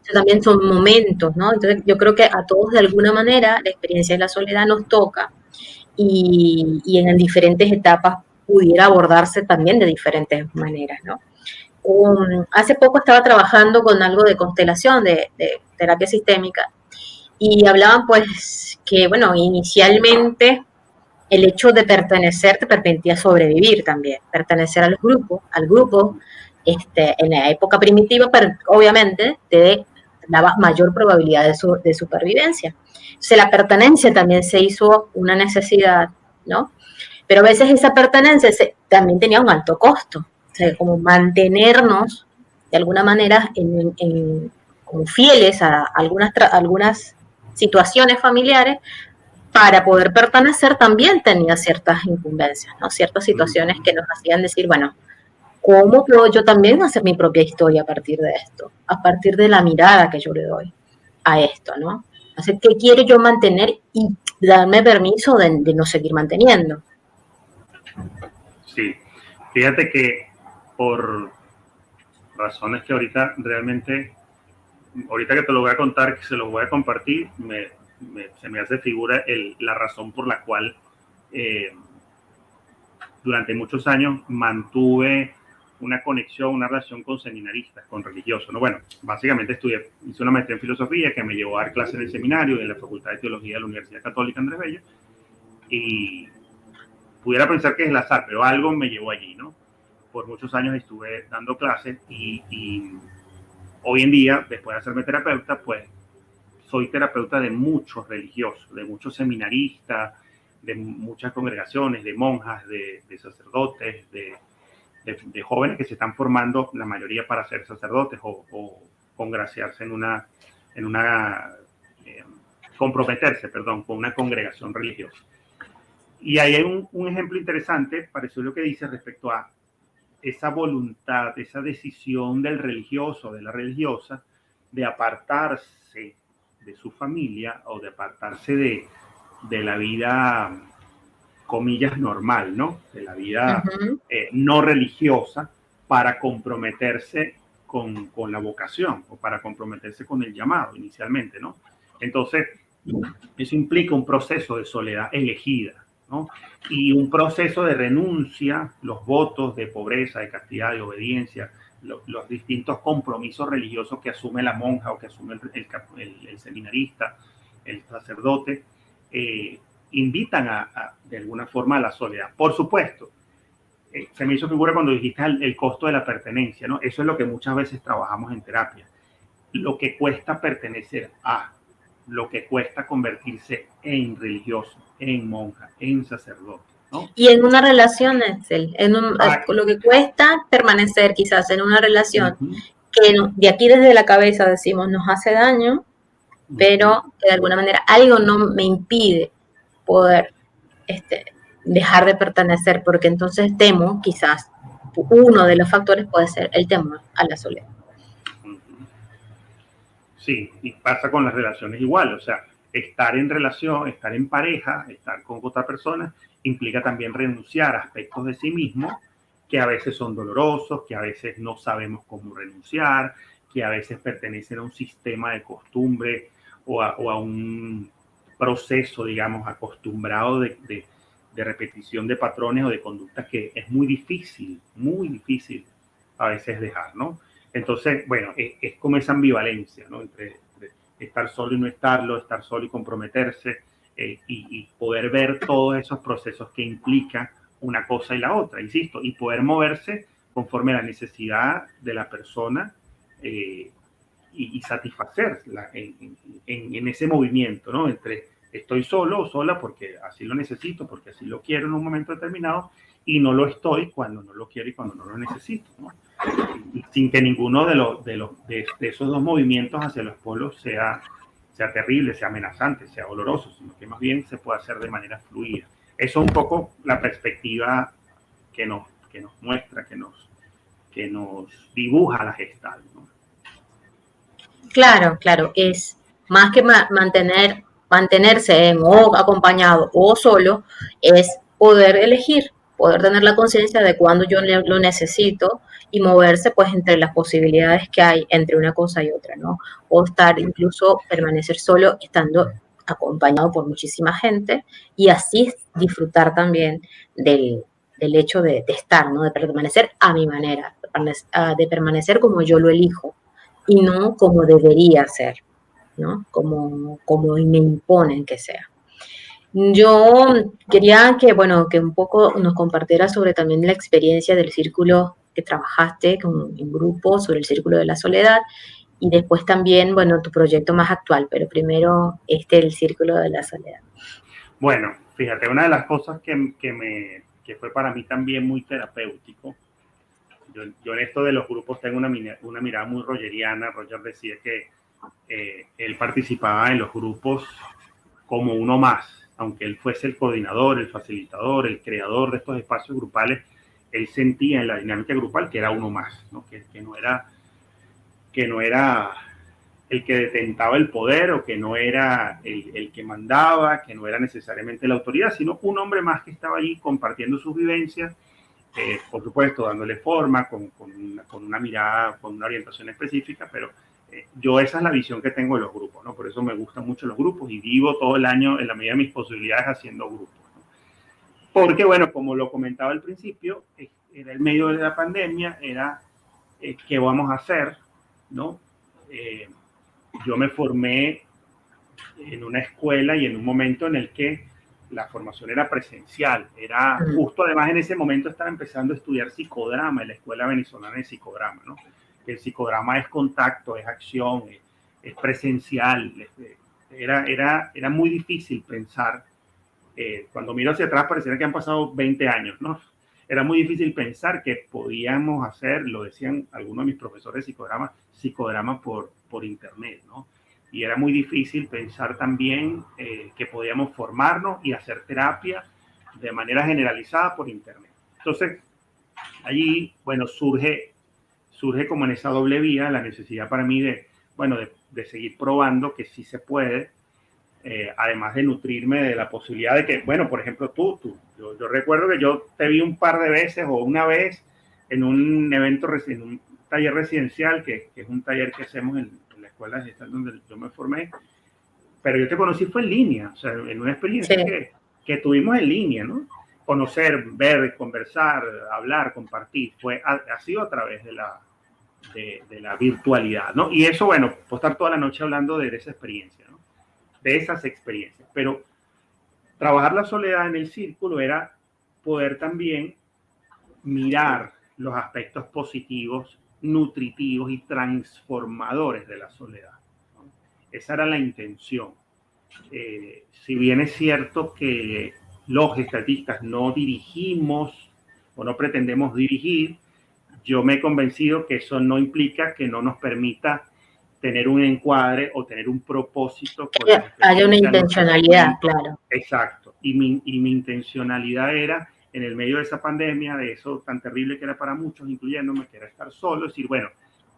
[SPEAKER 1] eso también son momentos, ¿no? Entonces yo creo que a todos de alguna manera la experiencia de la soledad nos toca y en diferentes etapas pudiera abordarse también de diferentes maneras, ¿no? Hace poco estaba trabajando con algo de constelación, de terapia sistémica, y hablaban pues que, bueno, inicialmente el hecho de pertenecer te permitía sobrevivir también, pertenecer al grupo, en la época primitiva, pero obviamente te daba mayor probabilidad de supervivencia. Entonces la pertenencia también se hizo una necesidad, ¿no? Pero a veces esa pertenencia también tenía un alto costo, o sea, como mantenernos de alguna manera como fieles a algunas situaciones familiares para poder pertenecer también tenía ciertas incumbencias, ¿no? Ciertas situaciones que nos hacían decir, bueno, ¿cómo puedo yo también hacer mi propia historia a partir de esto? A partir de la mirada que yo le doy a esto, ¿no? Así que, ¿qué quiero yo mantener y darme permiso de no seguir manteniendo?
[SPEAKER 2] Sí, fíjate que por razones que ahorita realmente, ahorita que te lo voy a contar, que se los voy a compartir, se me hace figura la razón por la cual durante muchos años mantuve una conexión, una relación con seminaristas, con religiosos. ¿No? Bueno, básicamente hice una maestría en filosofía que me llevó a dar clases en el seminario y en la Facultad de Teología de la Universidad Católica Andrés Bello. Y pudiera pensar que es el azar, pero algo me llevó allí, ¿no? Por muchos años estuve dando clases y hoy en día, después de hacerme terapeuta, pues soy terapeuta de muchos religiosos, de muchos seminaristas, de muchas congregaciones, de monjas, de sacerdotes, de jóvenes que se están formando, la mayoría para ser sacerdotes o congraciarse en una comprometerse, perdón, con una congregación religiosa. Y ahí hay un ejemplo interesante, pareció lo que dice respecto a esa voluntad, esa decisión del religioso, de la religiosa, de apartarse de su familia o de apartarse de la vida, comillas, normal, ¿no? De la vida no religiosa para comprometerse con la vocación o para comprometerse con el llamado inicialmente, ¿no? Entonces, eso implica un proceso de soledad elegida, ¿no? Y un proceso de renuncia, los votos de pobreza, de castidad, de obediencia, los distintos compromisos religiosos que asume la monja o que asume el seminarista, el sacerdote, invitan de alguna forma a la soledad. Por supuesto, se me hizo figura cuando dijiste el costo de la pertenencia, ¿no? Eso es lo que muchas veces trabajamos en terapia. Lo que cuesta pertenecer a, lo que cuesta convertirse en religioso, en monja, en sacerdote, ¿no?
[SPEAKER 1] Y en una relación, Excel, lo que cuesta permanecer quizás en una relación que de aquí desde la cabeza decimos nos hace daño, pero que de alguna manera algo no me impide poder dejar de pertenecer, porque entonces temo, quizás uno de los factores puede ser el temor a la soledad.
[SPEAKER 2] Sí, y pasa con las relaciones igual, o sea, estar en relación, estar en pareja, estar con otra persona, implica también renunciar a aspectos de sí mismo que a veces son dolorosos, que a veces no sabemos cómo renunciar, que a veces pertenecen a un sistema de costumbre o a un proceso, digamos, acostumbrado de repetición de patrones o de conductas que es muy difícil a veces dejar, ¿no? Entonces, bueno, es como esa ambivalencia, ¿no? Entre estar solo y no estarlo, estar solo y comprometerse, y poder ver todos esos procesos que implica una cosa y la otra, insisto, y poder moverse conforme a la necesidad de la persona, y satisfacerla en ese movimiento, ¿no? Entre estoy solo o sola porque así lo necesito, porque así lo quiero en un momento determinado, y no lo estoy cuando no lo quiero y cuando no lo necesito, ¿no? Y sin que ninguno de esos dos movimientos hacia los polos sea terrible, sea amenazante, sea doloroso, sino que más bien se puede hacer de manera fluida. Eso es un poco la perspectiva que nos muestra, que nos dibuja la Gestalt, ¿no?
[SPEAKER 1] Claro, claro, es más que mantenerse o acompañado o solo, es poder elegir, poder tener la conciencia de cuándo yo lo necesito y moverse pues entre las posibilidades que hay entre una cosa y otra, ¿no? O estar incluso permanecer solo estando acompañado por muchísima gente y así disfrutar también del hecho de estar, ¿no? De permanecer a mi manera, de permanecer como yo lo elijo y no como debería ser, ¿no? Como me imponen que sea. Yo quería que, bueno, que un poco nos compartieras sobre también la experiencia del círculo que trabajaste en grupo, sobre el círculo de la soledad, y después también, bueno, tu proyecto más actual, pero primero el círculo de la soledad.
[SPEAKER 2] Bueno, fíjate, una de las cosas que fue para mí también muy terapéutico, yo en esto de los grupos tengo una mirada muy rogeriana. Roger decía que él participaba en los grupos como uno más, aunque él fuese el coordinador, el facilitador, el creador de estos espacios grupales, él sentía en la dinámica grupal que era uno más, ¿no? Que no era el que detentaba el poder o que no era el que mandaba, que no era necesariamente la autoridad, sino un hombre más que estaba allí compartiendo sus vivencias, por supuesto dándole forma, con una mirada, con una orientación específica, pero yo esa es la visión que tengo de los grupos, ¿no? Por eso me gustan mucho los grupos y vivo todo el año en la medida de mis posibilidades haciendo grupos, ¿no? Porque, bueno, como lo comentaba al principio, era el medio de la pandemia, era qué vamos a hacer, ¿no? Yo me formé en una escuela y en un momento en el que la formación era presencial, era justo además en ese momento estaba empezando a estudiar psicodrama en la Escuela Venezolana de Psicodrama, ¿no? El psicodrama es contacto, es acción, es presencial, era muy difícil pensar, cuando miro hacia atrás pareciera que han pasado 20 años, ¿no? Era muy difícil pensar que podíamos hacer, lo decían algunos de mis profesores de psicodrama por internet, ¿no? Y era muy difícil pensar también que podíamos formarnos y hacer terapia de manera generalizada por internet. Entonces, allí, bueno, surge como en esa doble vía la necesidad para mí de seguir probando que sí se puede, además de nutrirme de la posibilidad de que, bueno, por ejemplo, yo recuerdo que yo te vi un par de veces o una vez en un evento, en un taller residencial, que es un taller que hacemos en la escuela gestal donde yo me formé, pero yo te conocí fue en línea, o sea, en una experiencia que tuvimos en línea, ¿no? Conocer, ver, conversar, hablar, compartir, ha sido a través de la virtualidad, ¿no? Y eso, bueno, puedo estar toda la noche hablando de esa experiencia, ¿no? De esas experiencias, pero trabajar la soledad en el círculo era poder también mirar los aspectos positivos, nutritivos y transformadores de la soledad, ¿no? Esa era la intención. Si bien es cierto que los gestalistas no dirigimos o no pretendemos dirigir, yo me he convencido que eso no implica que no nos permita tener un encuadre o tener un propósito con
[SPEAKER 1] las haya una intencionalidad, claro.
[SPEAKER 2] Exacto. Y mi intencionalidad era, en el medio de esa pandemia, de eso tan terrible que era para muchos, incluyéndome, que era estar solo, decir, bueno,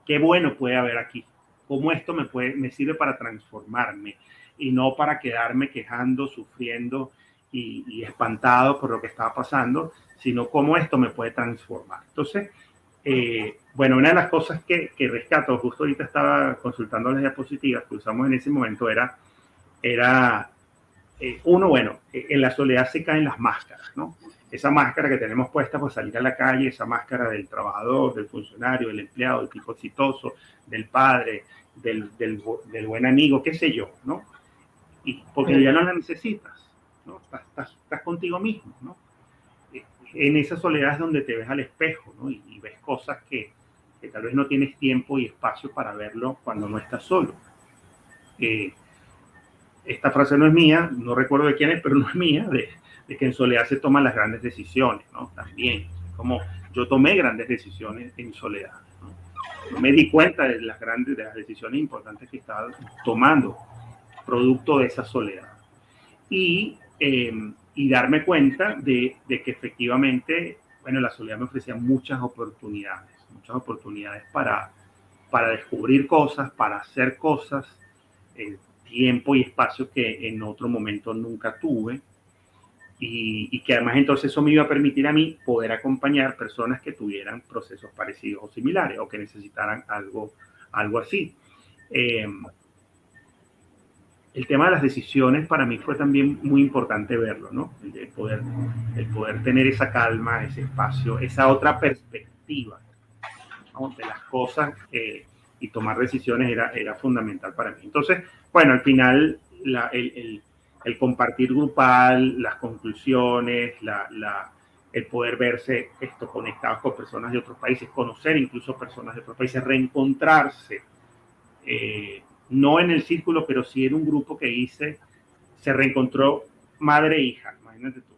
[SPEAKER 2] qué bueno puede haber aquí, cómo esto me sirve para transformarme y no para quedarme quejando, sufriendo y espantado por lo que estaba pasando, sino cómo esto me puede transformar. Entonces, bueno, una de las cosas que rescato, justo ahorita estaba consultando las diapositivas que usamos en ese momento, era uno, bueno, en la soledad se caen las máscaras, ¿no? Esa máscara que tenemos puesta por salir a la calle, esa máscara del trabajador, del funcionario, del empleado, del tipo exitoso, del padre, del buen amigo, qué sé yo, ¿no? Y porque ya no la necesitas, ¿no? Estás contigo mismo, ¿no? En esa soledad es donde te ves al espejo, ¿no? Y ves cosas que tal vez no tienes tiempo y espacio para verlo cuando no estás solo. Esta frase no es mía, no recuerdo de quién es, pero no es mía, de que en soledad se toman las grandes decisiones, ¿no? También, como yo tomé grandes decisiones en soledad, ¿no? Yo me di cuenta de las decisiones importantes que estaba tomando, producto de esa soledad. Y darme cuenta de que efectivamente, bueno, la soledad me ofrecía muchas oportunidades para descubrir cosas, para hacer cosas, tiempo y espacio que en otro momento nunca tuve, y que además entonces eso me iba a permitir a mí poder acompañar personas que tuvieran procesos parecidos o similares o que necesitaran algo así. El tema de las decisiones para mí fue también muy importante verlo, ¿no? El poder tener esa calma, ese espacio, esa otra perspectiva, ¿no? De las cosas, y tomar decisiones era fundamental para mí. Entonces, bueno, al final el compartir grupal, las conclusiones, el poder verse conectados con personas de otros países, conocer incluso personas de otros países, reencontrarse, no en el círculo, pero sí en un grupo que hice, se reencontró madre e hija, imagínate tú,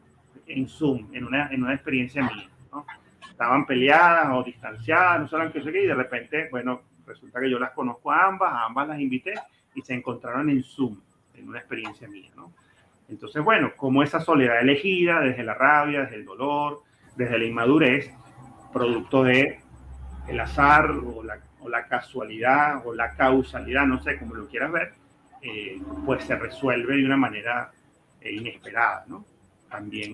[SPEAKER 2] en Zoom, en una experiencia mía, ¿no? Estaban peleadas o distanciadas, no sabían qué sé qué, y de repente, bueno, resulta que yo las conozco a ambas las invité y se encontraron en Zoom, en una experiencia mía, ¿no? Entonces, bueno, como esa soledad elegida, desde la rabia, desde el dolor, desde la inmadurez, producto de el azar o la casualidad o la causalidad, no sé cómo lo quieras ver, pues se resuelve de una manera inesperada, ¿no? También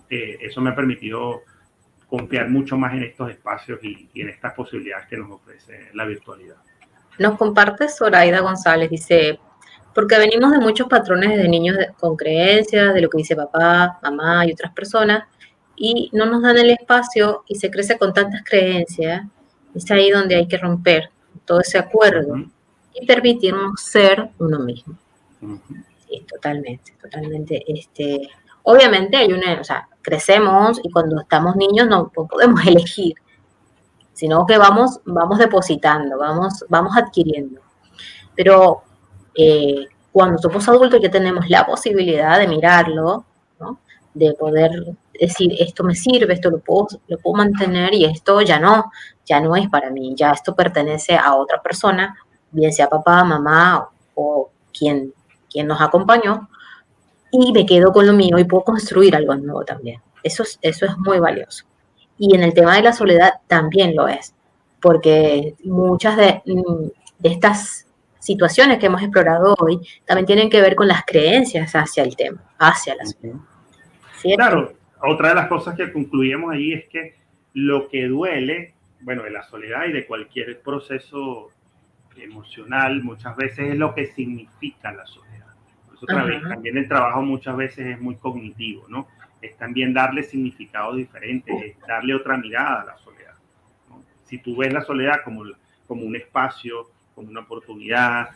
[SPEAKER 2] eso me ha permitido confiar mucho más en estos espacios y en estas posibilidades que nos ofrece la virtualidad.
[SPEAKER 1] Nos comparte Zoraida González, dice, porque venimos de muchos patrones de niños con creencias, de lo que dice papá, mamá y otras personas, y no nos dan el espacio y se crece con tantas creencias, es ahí donde hay que romper todo ese acuerdo y permitirnos ser uno mismo. Sí, totalmente, totalmente. Obviamente hay o sea, crecemos y cuando estamos niños no podemos elegir, sino que vamos depositando, vamos adquiriendo. Pero cuando somos adultos ya tenemos la posibilidad de mirarlo, ¿no? De poder decir, esto me sirve, esto lo puedo mantener y esto ya no es para mí, ya esto pertenece a otra persona, bien sea papá, mamá o quien nos acompañó, y me quedo con lo mío y puedo construir algo nuevo también. Eso es muy valioso. Y en el tema de la soledad también lo es, porque muchas de estas situaciones que hemos explorado hoy también tienen que ver con las creencias hacia el tema, hacia la soledad. ¿Cierto?
[SPEAKER 2] Claro, otra de las cosas que concluimos ahí es que lo que duele, bueno, de la soledad y de cualquier proceso emocional, muchas veces es lo que significa la soledad. Por eso también el trabajo muchas veces es muy cognitivo, ¿no? Es también darle significados diferentes, es darle otra mirada a la soledad, ¿no? Si tú ves la soledad como un espacio, como una oportunidad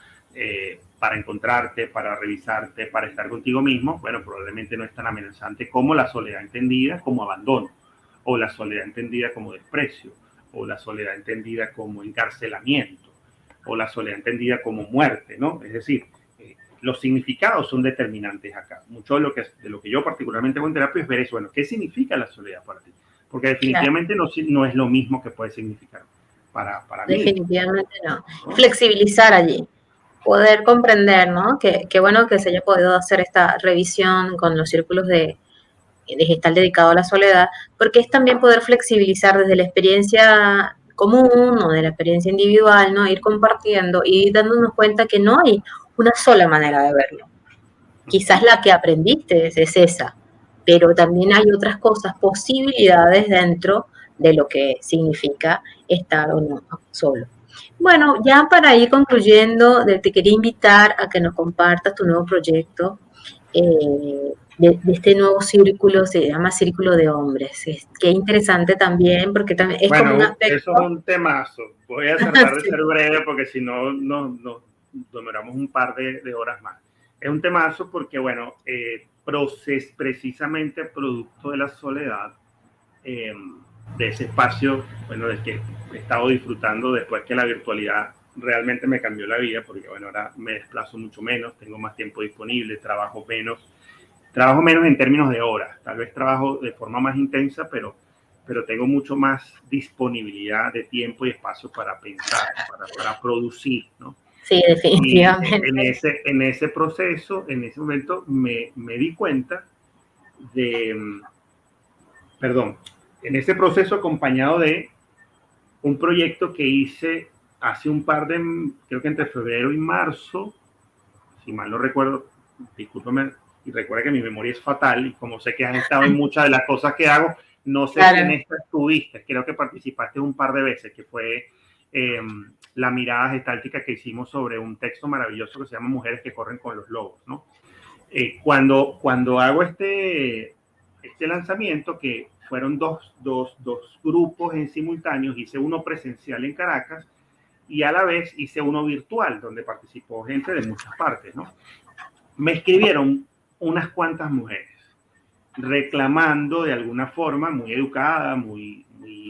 [SPEAKER 2] para encontrarte, para revisarte, para estar contigo mismo, bueno, probablemente no es tan amenazante como la soledad entendida como abandono, o la soledad entendida como desprecio, o la soledad entendida como encarcelamiento, o la soledad entendida como muerte, ¿no? Es decir, los significados son determinantes acá. Mucho de lo que yo particularmente hago en terapia es ver eso, bueno, ¿qué significa la soledad para ti? Porque definitivamente no es lo mismo que puede significar para mí.
[SPEAKER 1] Definitivamente no. Flexibilizar allí, poder comprender, ¿no? Qué bueno que se haya podido hacer esta revisión con los círculos de gestal dedicado a la soledad, porque es también poder flexibilizar desde la experiencia común o de la experiencia individual, ¿no? Ir compartiendo y dándonos cuenta que no hay una sola manera de verlo. Quizás la que aprendiste es esa, pero también hay otras cosas, posibilidades dentro de lo que significa estar o no solo. Bueno, ya para ir concluyendo, te quería invitar a que nos compartas tu nuevo proyecto de este nuevo círculo, se llama Círculo de Hombres. Qué interesante también, porque también es como un aspecto...
[SPEAKER 2] Eso es un temazo. Voy a tratar de ser breve porque si no, nos demoramos un par de horas más. Es un temazo porque, bueno, precisamente producto de la soledad, de ese espacio, bueno, del que he estado disfrutando después que la virtualidad realmente me cambió la vida, porque, bueno, ahora me desplazo mucho menos, tengo más tiempo disponible, trabajo menos en términos de horas, tal vez trabajo de forma más intensa, pero tengo mucho más disponibilidad de tiempo y espacio para pensar, para producir, ¿no?
[SPEAKER 1] Sí, definitivamente.
[SPEAKER 2] Y en ese proceso, en ese momento, me di cuenta en ese proceso acompañado de un proyecto que hice hace creo que entre febrero y marzo, si mal no recuerdo, discúlpame, y recuerda que mi memoria es fatal, y como sé que has estado en muchas de las cosas que hago, no sé si en esta estuviste, creo que participaste un par de veces, que fue la mirada gestáltica que hicimos sobre un texto maravilloso que se llama Mujeres que corren con los lobos, ¿no? Cuando hago este lanzamiento, que fueron dos grupos en simultáneo, hice uno presencial en Caracas y a la vez hice uno virtual, donde participó gente de muchas partes, ¿no? Me escribieron unas cuantas mujeres reclamando de alguna forma, muy educada, muy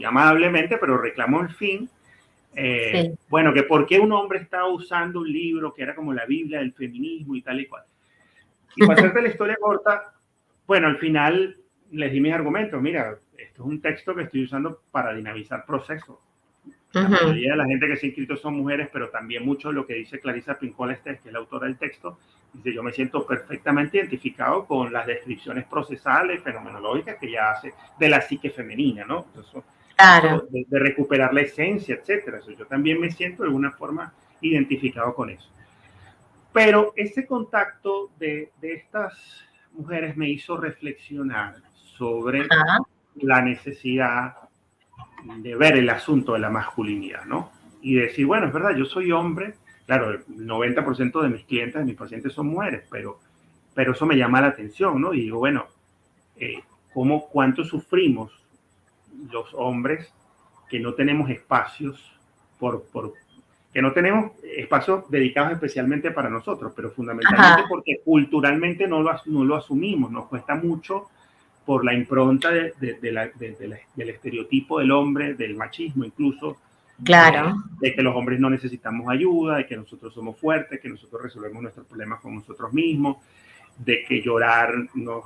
[SPEAKER 2] amablemente, pero reclamó al fin, sí. Bueno, que por qué un hombre estaba usando un libro que era como la Biblia del feminismo y tal y cual. Y para hacerte la historia corta, bueno, al final les di mis argumentos. Mira, esto es un texto que estoy usando para dinamizar procesos. La mayoría de la gente que se ha inscrito son mujeres, pero también mucho de lo que dice Clarissa Pinkola Estés, que es la autora del texto, dice, yo me siento perfectamente identificado con las descripciones procesales, fenomenológicas que ella hace de la psique femenina, ¿no? Entonces,
[SPEAKER 1] Claro.
[SPEAKER 2] de recuperar la esencia, etcétera. Yo también me siento de alguna forma identificado con eso. Pero ese contacto de estas mujeres me hizo reflexionar sobre la necesidad de ver el asunto de la masculinidad, ¿no? Y decir, bueno, es verdad, yo soy hombre, claro, el 90% de mis clientes, de mis pacientes son mujeres, pero eso me llama la atención, ¿no? Y digo, bueno, ¿cuánto sufrimos los hombres que no tenemos espacios que no tenemos espacios dedicados especialmente para nosotros, pero fundamentalmente porque culturalmente no lo asumimos, nos cuesta mucho por la impronta del estereotipo del hombre, del machismo incluso,
[SPEAKER 1] claro,
[SPEAKER 2] de que los hombres no necesitamos ayuda, de que nosotros somos fuertes, que nosotros resolvemos nuestros problemas con nosotros mismos, de que llorar nos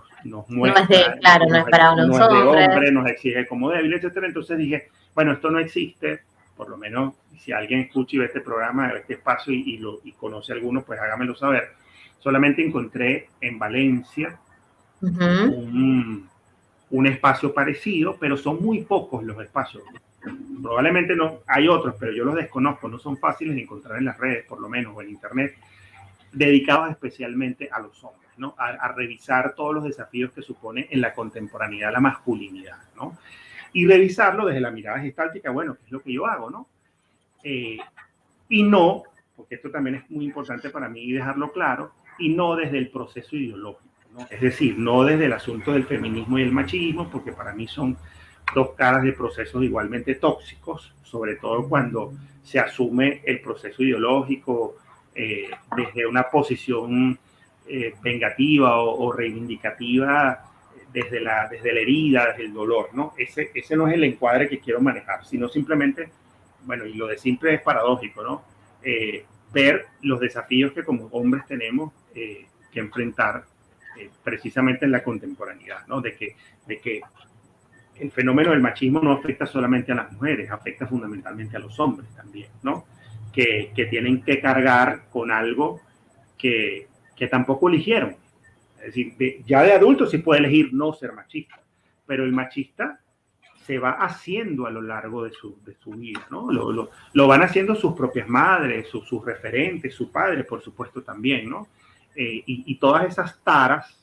[SPEAKER 2] muestra,
[SPEAKER 1] no es para unos
[SPEAKER 2] no es de
[SPEAKER 1] hombres.
[SPEAKER 2] hombre, nos exige como débil, etcétera. Entonces dije, bueno, esto no existe, por lo menos si alguien escucha y ve este programa, ve este espacio y conoce a alguno, pues hágamelo saber. Solamente encontré en Valencia un espacio parecido, pero son muy pocos los espacios. Probablemente no, hay otros, pero yo los desconozco, no son fáciles de encontrar en las redes, por lo menos, o en internet, dedicados especialmente a los hombres, ¿no? A revisar todos los desafíos que supone en la contemporaneidad la masculinidad, ¿no? Y revisarlo desde la mirada gestáltica, bueno, que es lo que yo hago, ¿no? Y no, porque esto también es muy importante para mí dejarlo claro, y no desde el proceso ideológico, ¿no? Es decir, no desde el asunto del feminismo y el machismo, porque para mí son dos caras de procesos igualmente tóxicos, sobre todo cuando se asume el proceso ideológico desde una posición vengativa o reivindicativa desde la herida, desde el dolor, ¿no? Ese no es el encuadre que quiero manejar, sino simplemente, bueno, y lo de simple es paradójico, ¿no? Ver los desafíos que como hombres tenemos que enfrentar precisamente en la contemporaneidad, ¿no? De que el fenómeno del machismo no afecta solamente a las mujeres, afecta fundamentalmente a los hombres también, ¿no? Que tienen que cargar con algo que tampoco eligieron. Es decir, ya de adultos sí puede elegir no ser machista, pero el machista se va haciendo a lo largo de su vida, ¿no? Lo van haciendo sus propias madres, sus referentes, su padre, por supuesto, también, ¿no? Y todas esas taras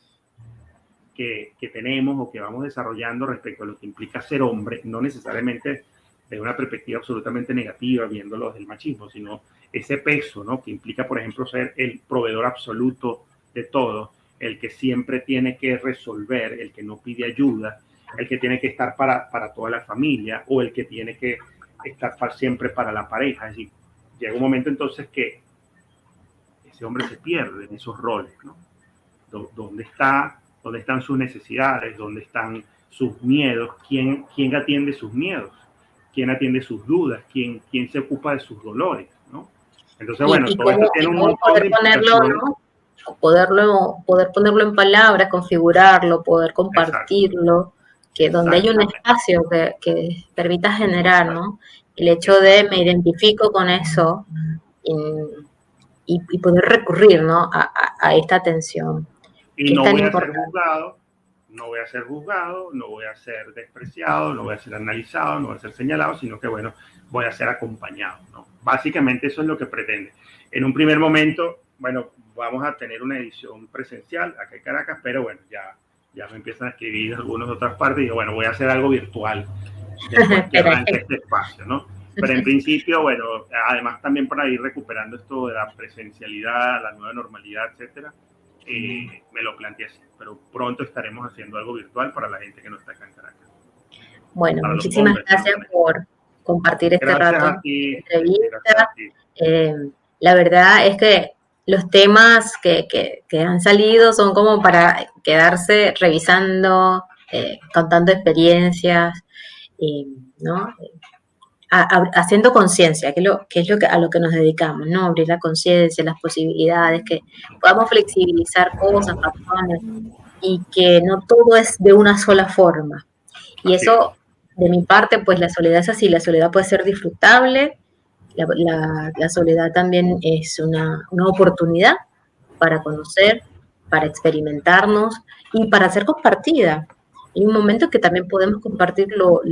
[SPEAKER 2] que tenemos o que vamos desarrollando respecto a lo que implica ser hombre, no necesariamente de una perspectiva absolutamente negativa, viéndolo desde el machismo, sino ese peso, ¿no? Que implica, por ejemplo, ser el proveedor absoluto de todo, el que siempre tiene que resolver, el que no pide ayuda, el que tiene que estar para toda la familia o el que tiene que estar siempre para la pareja. Es decir, llega un momento entonces que ese hombre se pierde en esos roles, ¿no? ¿Dónde están sus necesidades? ¿Dónde están sus miedos? ¿Quién atiende sus miedos? ¿Quién atiende sus dudas? ¿Quién se ocupa de sus dolores? ¿no? Entonces, bueno, todo esto tiene un montón de
[SPEAKER 1] implicaciones. ¿No? Poder ponerlo en palabras, configurarlo, poder compartirlo, que donde hay un espacio que permita generar, ¿no? El hecho de me identifico con eso y poder recurrir, ¿no? a esta atención.
[SPEAKER 2] Y no voy a ser juzgado, no voy a ser juzgado, no voy a ser despreciado, no voy a ser analizado, no voy a ser señalado, sino que, bueno, voy a ser acompañado, ¿no? Básicamente eso es lo que pretende. En un primer momento, bueno, vamos a tener una edición presencial acá en Caracas, pero bueno, ya me empiezan a escribir algunos de otras partes y digo, bueno, voy a hacer algo virtual después que arranque este espacio, ¿no? Pero en principio, bueno, además también para ir recuperando esto de la presencialidad, la nueva normalidad, etcétera, me lo planteé así, pero pronto estaremos haciendo algo virtual para la gente que no está acá en Caracas.
[SPEAKER 1] Bueno, muchísimas gracias por compartir este rato de entrevista. La verdad es que los temas que han salido son como para quedarse revisando, contando experiencias, ¿no? Haciendo conciencia, que es a lo que nos dedicamos, ¿no? Abrir la conciencia, las posibilidades, que podamos flexibilizar cosas, patrones, y que no todo es de una sola forma. Y eso, de mi parte, pues la soledad es así, la soledad puede ser disfrutable, la soledad también es una oportunidad para conocer, para experimentarnos y para ser compartida. Hay un momento que también podemos compartir lo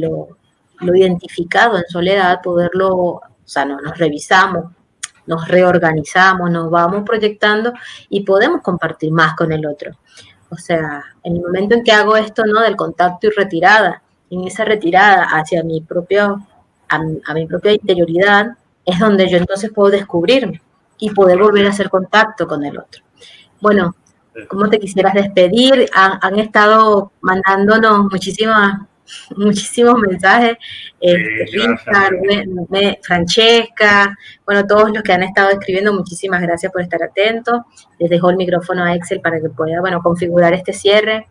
[SPEAKER 1] lo identificado en soledad, poderlo, o sea, nos revisamos, nos reorganizamos, nos vamos proyectando y podemos compartir más con el otro. O sea, en el momento en que hago esto, ¿no? Del contacto y retirada, en esa retirada hacia a mi propia interioridad, es donde yo entonces puedo descubrirme y poder volver a hacer contacto con el otro. Bueno, ¿cómo te quisieras despedir? Han estado mandándonos muchísimos mensajes, Richard, Francesca, bueno, todos los que han estado escribiendo, muchísimas gracias por estar atentos. Les dejo el micrófono a Excel para que pueda, bueno, configurar este cierre.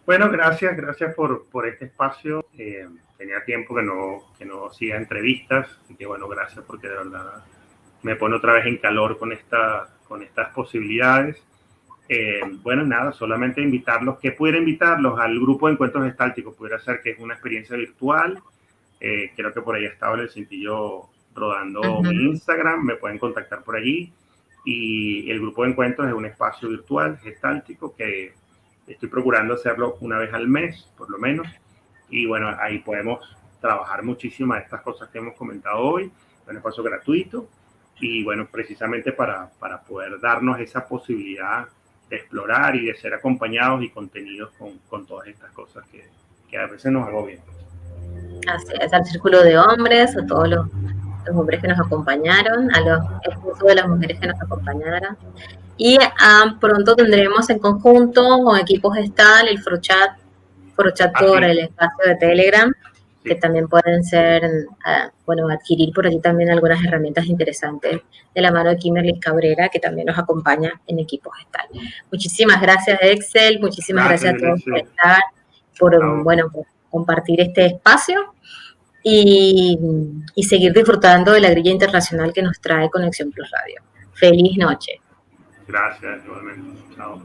[SPEAKER 2] Bueno, gracias por este espacio. Tenía tiempo que no hacía entrevistas, así que bueno, gracias porque de verdad me pone otra vez en calor con estas posibilidades. Bueno, nada, solamente invitarlos, que pudiera invitarlos al grupo de encuentros gestálticos, pudiera ser que es una experiencia virtual. Creo que por ahí estaba en el cintillo rodando mi Instagram, me pueden contactar por allí. Y el grupo de encuentros es un espacio virtual gestáltico que estoy procurando hacerlo una vez al mes, por lo menos. Y bueno, ahí podemos trabajar muchísimas de estas cosas que hemos comentado hoy. Es un espacio gratuito y bueno, precisamente para poder darnos esa posibilidad de explorar y de ser acompañados y contenidos con todas estas cosas que a veces nos agobian.
[SPEAKER 1] Así es, al círculo de hombres, a todos los hombres que nos acompañaron, a los esposos de las mujeres que nos acompañaron. Y pronto tendremos en conjunto con Equipo Gestal el Forochat por el espacio de Telegram, que también pueden ser, bueno, adquirir por allí también algunas herramientas interesantes de la mano de Kimberly Cabrera, que también nos acompaña en Equipo Gestal. Muchísimas gracias, Excel, muchísimas gracias a todos por estar, por compartir este espacio y seguir disfrutando de la grilla internacional que nos trae Conexión Plus Radio. Feliz noche.
[SPEAKER 2] Gracias, igualmente. Chao.